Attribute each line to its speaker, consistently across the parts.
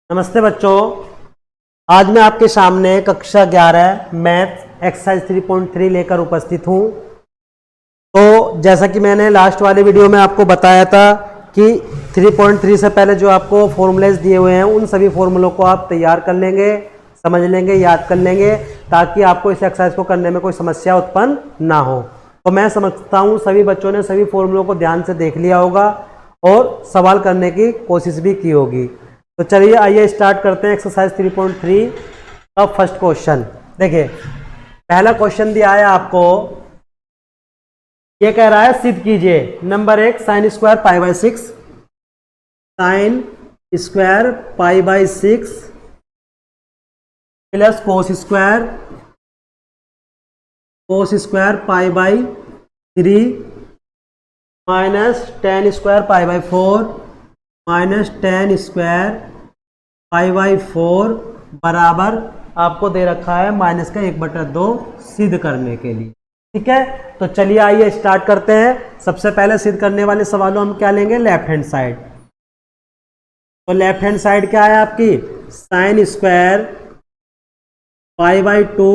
Speaker 1: नमस्ते बच्चों, आज मैं आपके सामने कक्षा 11 मैथ एक्सरसाइज 3.3 लेकर उपस्थित हूँ। तो जैसा कि मैंने लास्ट वाले वीडियो में आपको बताया था कि 3.3 से पहले जो आपको फॉर्मूलेज दिए हुए हैं उन सभी फॉर्मूलों को आप तैयार कर लेंगे, समझ लेंगे, याद कर लेंगे ताकि आपको इस एक्सरसाइज को करने में कोई समस्या उत्पन्न ना हो। तो मैं समझता हूँ सभी बच्चों ने सभी फॉर्मूलों को ध्यान से देख लिया होगा और सवाल करने की कोशिश भी की होगी। तो चलिए आइए स्टार्ट करते हैं एक्सरसाइज 3.3 का फर्स्ट क्वेश्चन। देखिए पहला क्वेश्चन दिया है आपको, ये कह रहा है सिद्ध कीजिए number 1 sine square pi by 6, sine square pi by 6 plus cos square pi by 3 minus ten square pi by 4 minus ten square pi by 4 बराबर आपको दे रखा है माइनस का 1/2 सिद्ध करने के लिए। ठीक है, तो चलिए आइए स्टार्ट करते हैं। सबसे पहले सिद्ध करने वाले सवालों हम क्या लेंगे, लेफ्ट हैंड साइड। तो लेफ्ट हैंड साइड क्या है आपकी, sine square pi by 2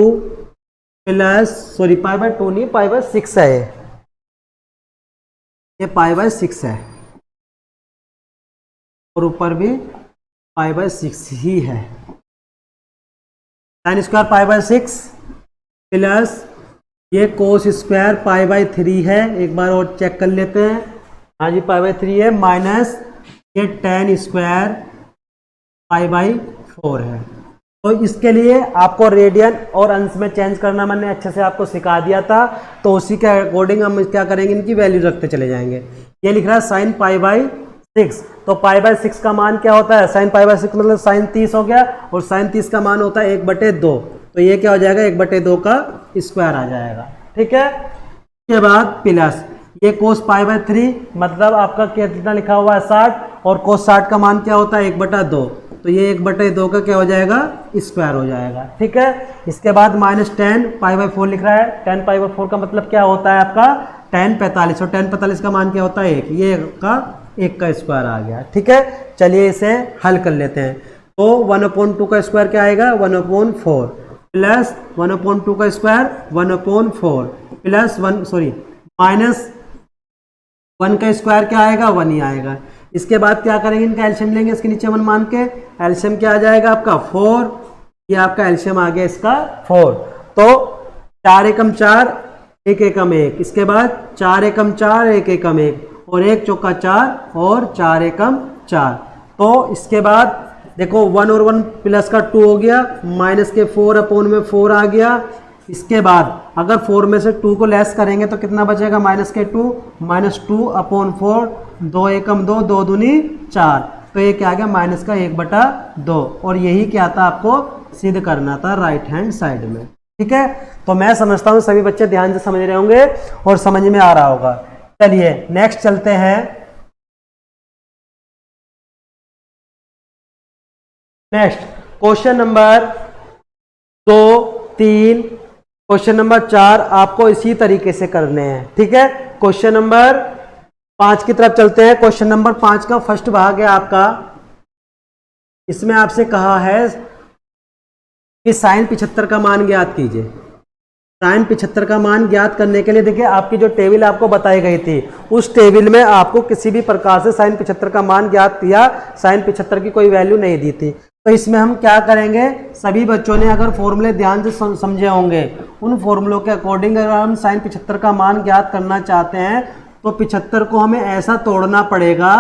Speaker 1: plus pi by 2 नहीं, पाई बाई 6 है, ये पाई बाई 6 है और ऊपर भी पाई बाई 6 ही है। Sine square pi by 6 plus ये कोस स्क्वायर पाई बाई 3 है, एक बार और चेक कर लेते हैं, हाँ जी पाई बाई 3 है, माइनस ये टेन स्क्वायर पाई बाई 4 है। तो इसके लिए आपको रेडियन और अंश में चेंज करना मैंने अच्छे से आपको सिखा दिया था, तो उसी के अकॉर्डिंग हम क्या करेंगे, इनकी वैल्यू रखते चले जाएंगे। ये लिख रहा है साइन पाई बाई 6, तो पाई बाई 6 का मान क्या होता है, साइन पाई बाई 6 मतलब साइन 30 हो गया, और साइन 30 का मान होता है 1/2, तो ये क्या हो जाएगा 1/2 का स्क्वायर आ जाएगा। ठीक है, इसके बाद प्लस ये कोस पाई बाई 3 मतलब आपका कितना लिखा हुआ है 60, और कोस 60 का मान क्या होता है 1/2, तो ये 1/2 का क्या हो जाएगा, स्क्वायर हो जाएगा। ठीक है, इसके बाद माइनस 10 पाई बाई 4 लिख रहा है, 10 पाई बाई 4 का मतलब क्या होता है आपका 10 45, और 10 45 का मान क्या होता है 1, ये का 1 का स्क्वायर आ गया। ठीक है, चलिए इसे हल कर लेते हैं। तो 1/2 का स्क्वायर क्या आएगा 1/4 प्लस 1/2 का स्क्वायर 1/4 प्लस माइनस 1 का स्क्वायर क्या आएगा 1 ही आएगा। इसके बाद क्या करेंगे, इनका एलसीएम लेंगे, इसके नीचे 1 मान के एलसीएम क्या आ जाएगा आपका 4, ये आपका एलसीएम आ गया इसका 4। तो 4 एकम 4 1 एकम 1, इसके बाद 4 एकम 4 1 एकम 1, और 1 चौका 4 और 4 एकम 4। तो इसके बाद देखो 1 और 1 प्लस का 2 हो गया, माइनस के 4/4 आ गया। इसके बाद अगर 4 में से 2 को लेस करेंगे तो कितना बचेगा, माइनस के 2, माइनस 2/4, 2 एकम 2, 2 दूनी 4, तो ये क्या आ गया माइनस का 1/2, और यही क्या था आपको सिद्ध करना था राइट हैंड साइड में। ठीक है, तो मैं समझता हूँ सभी बच्चे ध्यान से समझ रहे होंगे और समझ में आ रहा होगा। चलिए नेक्स्ट चलते हैं। Next question number 2, 3, question number 4 आपको इसी तरीके से करने हैं। ठीक है, क्वेश्चन नंबर 5 की तरफ चलते हैं। क्वेश्चन नंबर 5 का फर्स्ट भाग है आपका, इसमें आपसे कहा है कि साइन 75 का मान ज्ञात कीजिए। साइन 75 का मान ज्ञात करने के लिए देखिए आपकी जो टेबल आपको बताई गई थी उस टेबल में आपको किसी भी प्रकार से साइन 75 का मान ज्ञात किया, साइन 75 की कोई वैल्यू नहीं दी थी। तो इसमें हम क्या करेंगे, सभी बच्चों ने अगर फॉर्मूले ध्यान से समझे होंगे, उन फॉर्मूलों के अकॉर्डिंग अगर हम साइन 75 का मान ज्ञात करना चाहते हैं तो 75 को हमें ऐसा तोड़ना पड़ेगा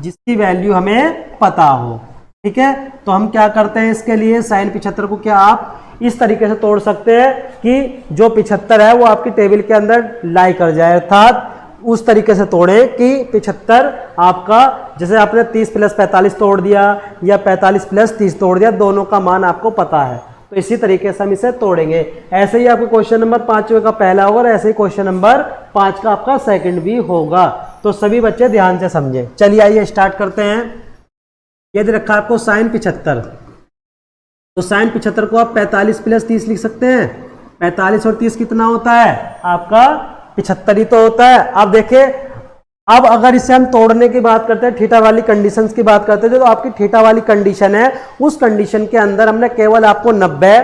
Speaker 1: जिसकी वैल्यू हमें पता हो। ठीक है, तो हम क्या करते हैं, इसके लिए साइन 75 को क्या आप इस तरीके से तोड़ सकते हैं कि जो 75 है वो आपकी टेबल के अंदर लाई कर जाए, अर्थात उस तरीके से तोड़ें कि 75 आपका, जैसे आपने 30 प्लस 45 तोड़ दिया या 45 प्लस 30 तोड़ दिया, दोनों का मान आपको पता है, तो इसी तरीके से हम इसे तोड़ेंगे। ऐसे ही आपको क्वेश्चन नंबर 5 का पहला होगा और ऐसे ही क्वेश्चन नंबर 5 का आपका सेकंड भी होगा। तो सभी बच्चे ध्यान से समझें। चलिए आइए स्टार्ट करते हैं। ये दे रखा है आपको साइन 75, तो साइन 75 को आप 45 प्लस 30 लिख सकते हैं। 45 और 30 कितना होता है आपका 75 ही तो होता है। अब देखिए अब अगर इसे हम तोड़ने की बात करते हैं, थीटा वाली कंडीशंस की बात करते हैं, जो आपकी थीटा वाली कंडीशन है उस कंडीशन के अंदर हमने केवल आपको 90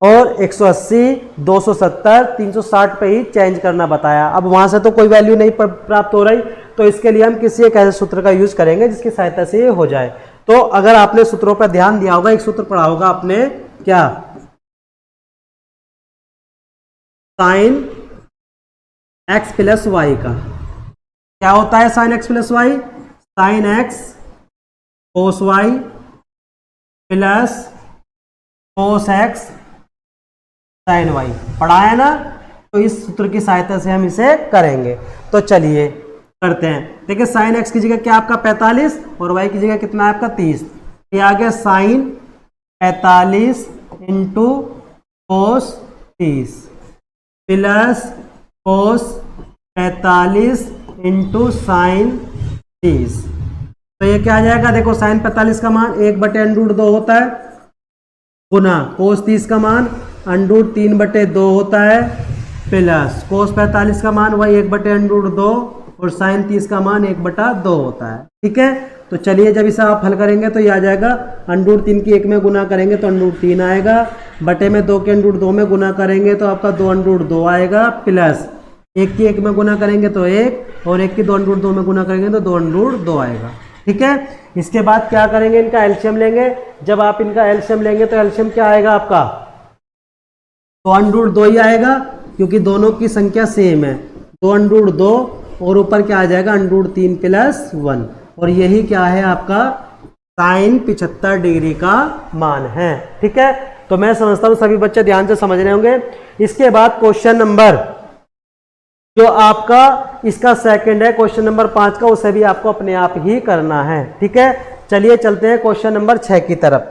Speaker 1: और 180, 270, 360 पे ही चेंज करना बताया। अब वहां से तो कोई वैल्यू नहीं प्राप्त हो रही, तो इसके लिए हम किसी एक ऐसे सूत्र का यूज करेंगे जिसकी सहायता से ये हो जाए। तो अगर आपने सूत्रों पर ध्यान दिया होगा, एक सूत्र पढ़ा होगा आपने, क्या, साइन एक्स प्लस वाई का। क्या होता है sine x plus y? Sine x cos y plus cos x sine y, पढ़ा है ना? तो इस सूत्र की सहायता से हम इसे करेंगे। तो चलिए करते हैं। देखिए साइन एक्स की जगह क्या आपका 45 और वाई की जगह कितना है आपका 30। ये आ गया sine 45 into cos 30 plus cos 45 into sine 30। तो ये क्या आ जाएगा? देखो साइन 45 का मान 1/√2 होता है, गुना कोस 30 का मान √3/2 होता है, प्लस कोस 45 का मान वही 1/√2 और साइन 30 का मान 1/2 होता है। ठीक है, तो चलिए जब इसे आप हल करेंगे तो ये आ जाएगा, √3 की 1 में गुना करेंगे तो √3 आएगा, बटे में 2 के √2 में गुना करेंगे तो आपका 2√2 आएगा, प्लस 1 की 1 में गुना करेंगे तो 1 और 1 की 2√2 में गुना करेंगे तो 2√2 आएगा। ठीक है, इसके बाद क्या करेंगे? इनका एलसीएम लेंगे। जब आप इनका एलसीएम लेंगे तो एलसीएम क्या आएगा आपका? 2√2 ही आएगा, क्योंकि दोनों की संख्या सेम है। 2√2 और ऊपर क्या आ जाएगा? √3 प्लस 1, और यही क्या है आपका साइन 75 डिग्री का मान है। ठीक है, तो मैं समझता हूं सभी बच्चे ध्यान से समझ रहे होंगे। इसके बाद क्वेश्चन नंबर जो आपका इसका सेकंड है, क्वेश्चन नंबर 5 का, उसे भी आपको अपने आप ही करना है। ठीक है, चलिए चलते हैं क्वेश्चन नंबर 6 की तरफ।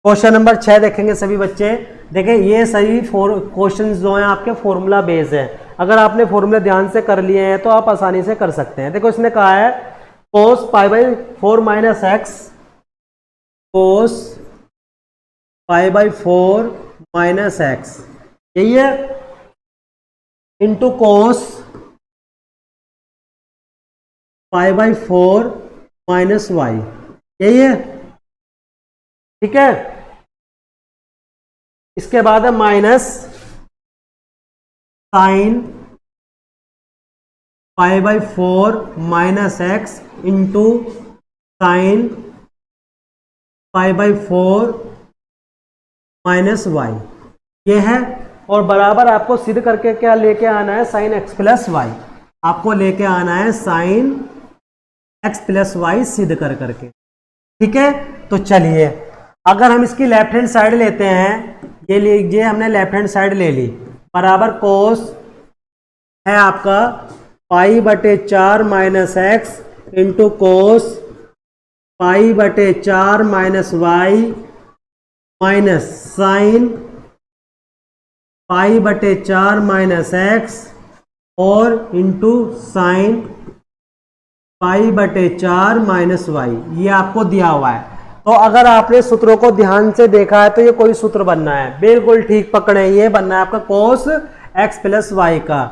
Speaker 1: क्वेश्चन नंबर 6 देखेंगे सभी बच्चे। देखें ये सभी क्वेश्चन जो हैं आपके फॉर्मूला बेस्ड हैं। अगर आपने फॉर्मूला ध्यान से कर लिए हैं तो आप आसानी से कर सकते हैं। देखो इसने कहा है cos π/4 minus x, cos π/4 minus x, यही है, इंटू cos π/4 माइनस वाई, यही है। ठीक है, इसके बाद है minus sine π/4 minus x into sine π/4 minus y, ये है। और बराबर आपको सिद्ध करके क्या लेके आना है? साइन एक्स प्लस वाई, आपको लेके आना है साइन एक्स प्लस वाई सिद्ध कर करके। ठीक है, तो चलिए अगर हम इसकी लेफ्ट हैंड साइड लेते हैं, ये लीजिए हमने लेफ्ट हैंड साइड ले ली, बराबर कोस है आपका π/4 minus x into cos π/4 minus y minus sine π/4 minus x और इंटू साइन π/4 माइनस वाई, ये आपको दिया हुआ है। तो अगर आपने सूत्रों को ध्यान से देखा है तो ये कोई सूत्र बनना है, बिल्कुल ठीक पकड़े, ये बनना है आपका कोस एक्स प्लस वाई का।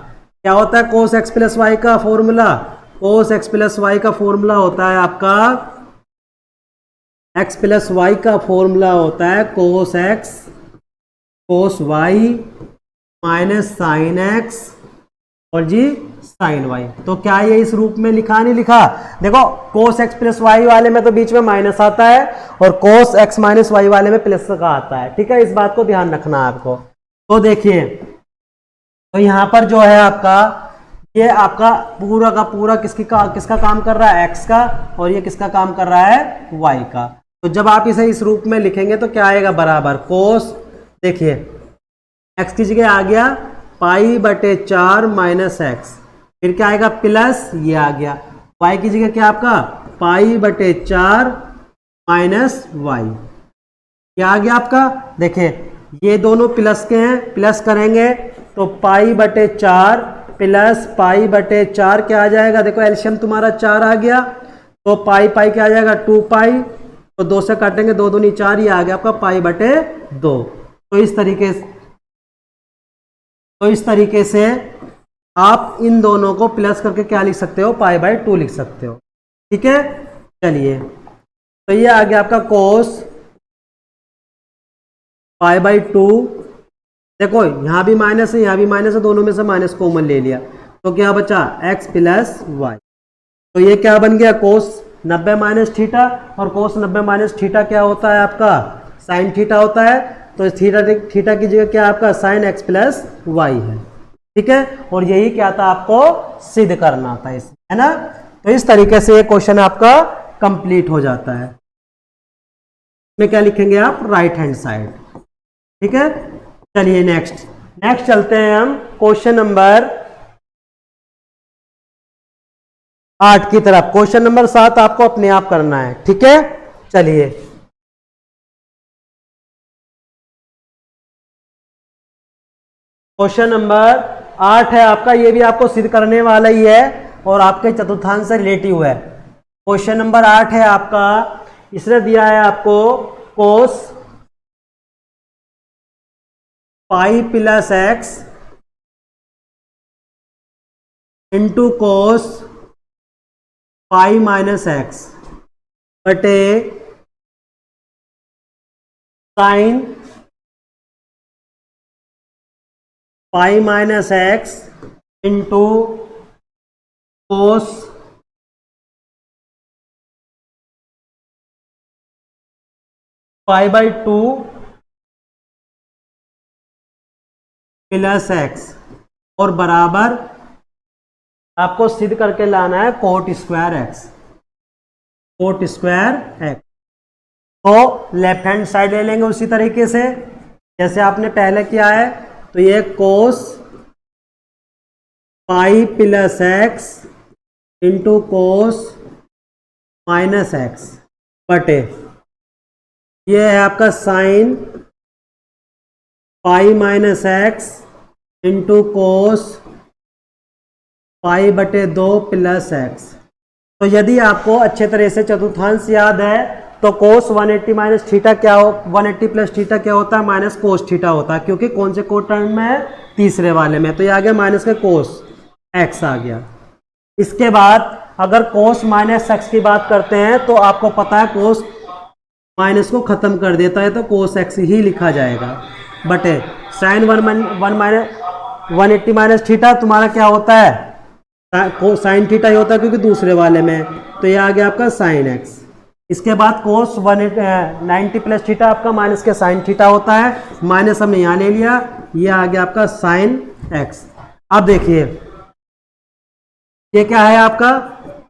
Speaker 1: क्या होता है कोस एक्स प्लस वाई का formula? Cos x plus y का फॉर्मूला होता है आपका, एक्स प्लस वाई का फॉर्मूला होता है cos x cos y minus sine x और जी साइन वाई। तो क्या ये इस रूप में लिखा नहीं लिखा? देखो कोस एक्स प्लस वाई वाले में तो बीच में माइनस आता है और कोस एक्स माइनस वाई वाले में प्लस का आता है। ठीक है, इस बात को ध्यान रखना है आपको। तो देखिए, तो यहां पर जो है आपका, ये आपका पूरा का पूरा किसका काम कर रहा है? एक्स का, और ये किसका काम कर रहा है? वाई का। तो जब आप इसे इस रूप में लिखेंगे तो क्या आएगा? बराबर कोस, देखिए एक्स की जगह आ गया π/4 माइनस एक्स, फिर क्या आएगा? प्लस, ये आ गया। y की जगह क्या आपका? π/4 माइनस वाई, क्या आ गया आपका? देखिए ये दोनों प्लस के हैं, प्लस करेंगे तो π/4 प्लस π/4 क्या आ जाएगा? देखो एलसीएम तुम्हारा 4 आ गया, तो पाई क्या आ जाएगा? 2π, तो 2 से काटेंगे 2 दूनी 4, ये आ गया आपका π/2। तो इस तरीके से तो इस तरीके से आप इन दोनों को प्लस करके क्या लिख सकते हो, π/2 लिख सकते हो। ठीक है, चलिए तो ये आ गया आपका cos π/2। देखो यहां भी माइनस है, यहां भी माइनस है, दोनों में से माइनस कॉमन ले लिया तो क्या बचा x + y। तो ये क्या बन गया, cos 90 - थीटा, और cos 90 - थीटा क्या होता है आपका, sin थीटा होता है। तो थीटा की जगह क्या आपका sin x + y है। ठीक है, और यही क्या था, आपको सिद्ध करना था इस, है ना। तो इस तरीके से ये क्वेश्चन आपका कंप्लीट हो जाता है। में क्या लिखेंगे आप, राइट हैंड साइड। ठीक है, चलिए नेक्स्ट चलते हैं हम क्वेश्चन नंबर 8 की तरफ। क्वेश्चन नंबर 7 आपको अपने आप करना है। ठीक है, चलिए क्वेश्चन नंबर 8 है आपका, ये भी आपको सिद्ध करने वाला ही है और आपके चतुर्थांश से रिलेटिव है। क्वेश्चन नंबर 8 है आपका, इसने दिया है आपको cos π + x into cos π - x बटे sin π - x into cos π/2 + x और बराबर आपको सिद्ध करके लाना है cot स्क्वायर x। तो लेफ्ट हैंड साइड ले लेंगे उसी तरीके से जैसे आपने पहले किया है। तो ये cos π + x into cos -x बटे ये है आपका sin π - x into cos π/2 + x। तो यदि आपको अच्छे तरह से चतुर्थांश याद है तो cos 180 - थीटा क्या हो, 180 + थीटा क्या होता है, माइनस कोस थीटा होता है, क्योंकि कौन से टर्म में है, तीसरे वाले में। तो ये आ गया माइनस के कोस x आ गया। इसके बाद अगर cos - x की बात करते हैं तो आपको पता है cos माइनस को खत्म कर देता है तो cos x ही लिखा जाएगा बटे sin 180 - थीटा तुम्हारा क्या होता है, साइन थीटा ही होता है क्योंकि दूसरे वाले में। तो ये आ गया आपका sin x। इसके बाद cos 190 + थीटा आपका माइनस के sin थीटा होता है, माइनस हमने यहाँ ले लिया, ये आ गया आपका sin x। अब देखिए ये क्या है आपका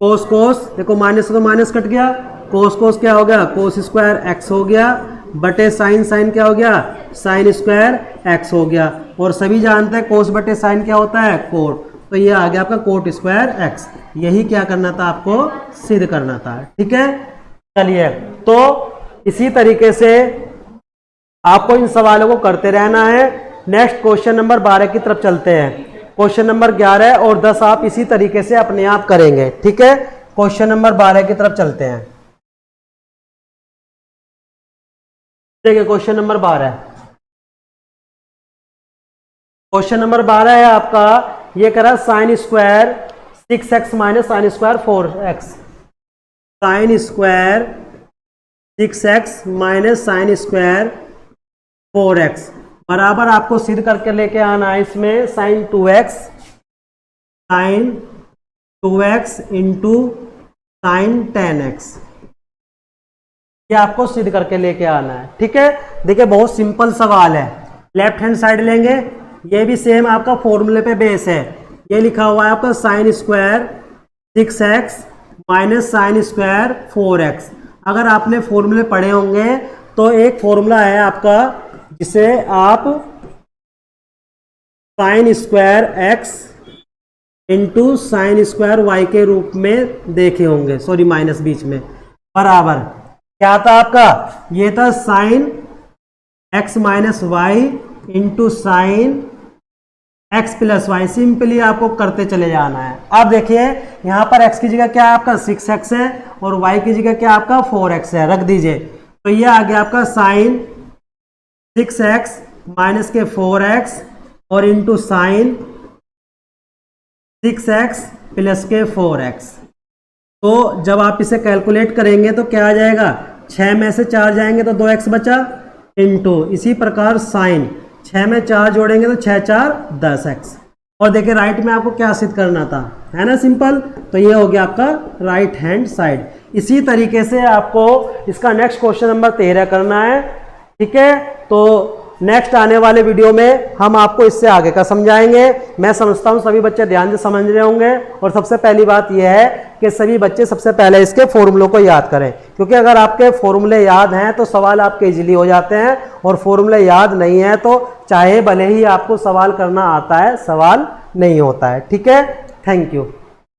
Speaker 1: cos, देखो माइनस तो माइनस कट गया, cos क्या हो गया, cos स्क्वायर x हो गया बटे sin क्या हो गया, sin स्क्वायर x हो गया। और सभी जानते हैं cos बटे sin क्या होता है, cot। तो ये आ गया आपका cot स्क्वायर x। यही क्या करना था, आपको सिद्ध करना था। ठीक है, चलिए तो इसी तरीके से आपको इन सवालों को करते रहना है। नेक्स्ट क्वेश्चन नंबर 12 की तरफ चलते हैं। क्वेश्चन नंबर 11 और 10 आप इसी तरीके से अपने आप करेंगे। ठीक है, क्वेश्चन नंबर 12 की तरफ चलते हैं। देखिए क्वेश्चन नंबर 12, क्वेश्चन नंबर 12 है आपका, ये कह रहा है sine square 6x - sine square 4x, sine square 6x - sine square 4x बराबर आपको सिद्ध करके लेके आना है इसमें sign 2x into sine 10x, ये आपको सिद्ध करके लेके आना है। ठीक है, देखिए बहुत सिंपल सवाल है। लेफ्ट हैंड साइड लेंगे, ये भी सेम आपका फॉर्मूले पे बेस है। ये लिखा हुआ है आपका sine square 6x - sine square 4x। अगर आपने फॉर्मूले पढ़े होंगे तो एक फॉर्मूला है आपका जिसे आप sine square x into sine square y के रूप में देखे होंगे, सॉरी माइनस बीच में, बराबर क्या था आपका, ये था sine x - y into sine x + y। Simply आपको करते चले जाना है। अब देखिए यहाँ पर x की जगह क्या है आपका 6x है और y की जगह क्या आपका 4x है, रख दीजिए। तो ये आ गया आपका साइन 6x - के 4x और इंटू साइन 6x प्लस के 4x। तो जब आप इसे कैलकुलेट करेंगे तो क्या आ जाएगा, 6 में से 4 जाएंगे तो 2x बचा, इंटू इसी प्रकार साइन 6 में 4 जोड़ेंगे तो 6 4 10x। और देखिए राइट में आपको क्या सिद्ध करना था, है ना, सिंपल। तो ये हो गया आपका राइट हैंड साइड। इसी तरीके से आपको इसका नेक्स्ट क्वेश्चन नंबर 13 करना है, ठीक है। तो नेक्स्ट आने वाले वीडियो में हम आपको इससे आगे का समझाएंगे। मैं समझता हूँ सभी बच्चे ध्यान से समझ रहे होंगे। और सबसे पहली बात यह है कि सभी बच्चे सबसे पहले इसके फॉर्मूलों को याद करें, क्योंकि अगर आपके फॉर्मूले याद हैं तो सवाल आपके इजीली हो जाते हैं, और फॉर्मूले याद नहीं है तो चाहे भले ही आपको सवाल करना आता है, सवाल नहीं होता है, ठीक है। Thank you.